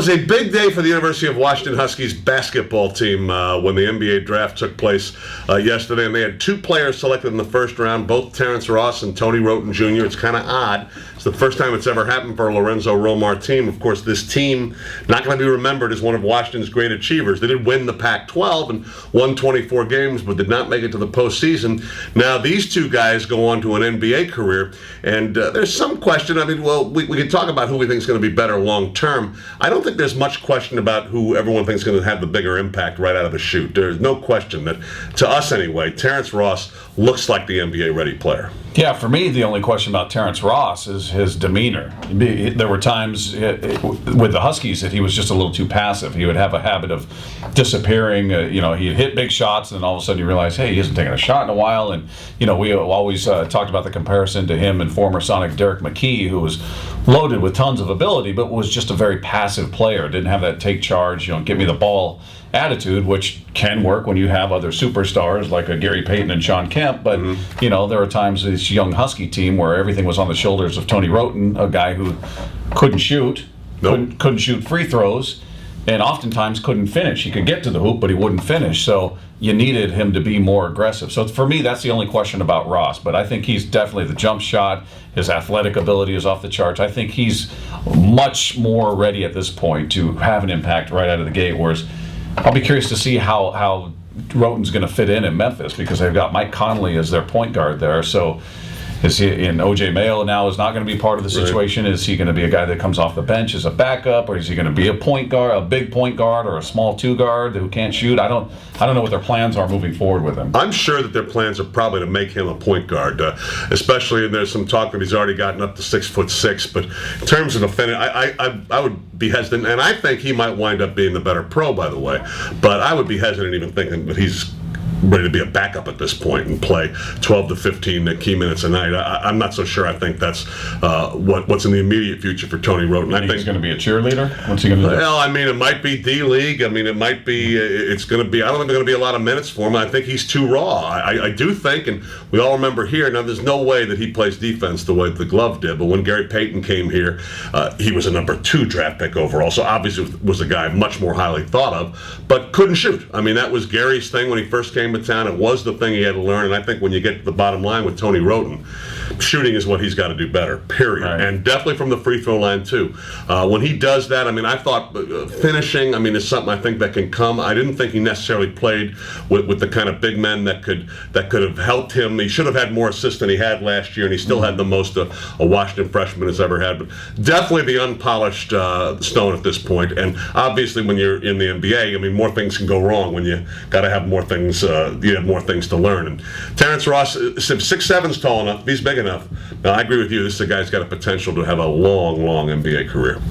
was a big day for the University of Washington Huskies basketball team when the NBA draft took place yesterday, and they had two players selected in the first round, both Terrence Ross and Tony Wroten Jr. It's kind of odd. It's the first time it's ever happened for a Lorenzo Romar team. Of course, this team not going to be remembered as one of Washington's great achievers. They did win the Pac-12 and won 24 games, but did not make it to the postseason. Now, these two guys go on to an NBA career, and there's some question. I mean, well, we can talk about who we think is going to be better long term. I don't think there's much question about who everyone thinks is going to have the bigger impact right out of the chute. There's no question that, to us anyway, Terrence Ross looks like the NBA-ready player. Yeah, for me, the only question about Terrence Ross is his demeanor. There were times with the Huskies that he was just a little too passive. He would have a habit of disappearing. He'd hit big shots, and then all of a sudden you realize, hey, he hasn't taken a shot in a while. And, we always talked about the comparison to him and former Sonic Derek McKee, who was loaded with tons of ability, but was just a very passive player. Didn't have that take charge, get me the ball attitude, which can work when you have other superstars like a Gary Payton and Sean Kemp. But, there are times this young Husky team where everything was on the shoulders of Tony Wroten, a guy who couldn't shoot, couldn't shoot free throws, and oftentimes couldn't finish. He could get to the hoop, but he wouldn't finish. So you needed him to be more aggressive. So for me, that's the only question about Ross. But I think he's definitely the jump shot. His athletic ability is off the charts. I think he's much more ready at this point to have an impact right out of the gate, whereas I'll be curious to see how Wroten's going to fit in Memphis, because they've got Mike Conley as their point guard there. So is he, and OJ Mayo now is not going to be part of the situation. Right. Is he going to be a guy that comes off the bench as a backup, or is he going to be a point guard, a big point guard, or a small two guard who can't shoot? I don't know what their plans are moving forward with him. I'm sure that their plans are probably to make him a point guard, especially, and there's some talk that he's already gotten up to 6'6". But in terms of defending, I would be hesitant, and I think he might wind up being the better pro, by the way. But I would be hesitant even thinking that he's ready to be a backup at this point and play 12 to 15 key minutes a night. I'm not so sure. I think that's what's in the immediate future for Tony Wroten. I think he's going to be a cheerleader. What's he going to do? Well, I mean, it might be D-League. I mean, it might be. It's going to be. I don't think there's going to be a lot of minutes for him. I think he's too raw. I do think, and we all remember here. Now, there's no way that he plays defense the way the Glove did. But when Gary Payton came here, he was a number 2 draft pick overall. So obviously was a guy much more highly thought of, but couldn't shoot. I mean, that was Gary's thing when he first came to town. It was the thing he had to learn, and I think when you get to the bottom line with Tony Wroten, shooting is what he's got to do better, period. Right. And definitely from the free throw line too. When he does that, I mean, I thought finishing, I mean, is something I think that can come. I didn't think he necessarily played with the kind of big men that could have helped him. He should have had more assists than he had last year, and he still had the most a Washington freshman has ever had. But definitely the unpolished stone at this point. And obviously when you're in the NBA, I mean, more things can go wrong when you got to have more things. You have more things to learn. And Terrence Ross, 6'7" tall enough, he's big enough. Now, I agree with you. This is a guy who's got a potential to have a long, long NBA career.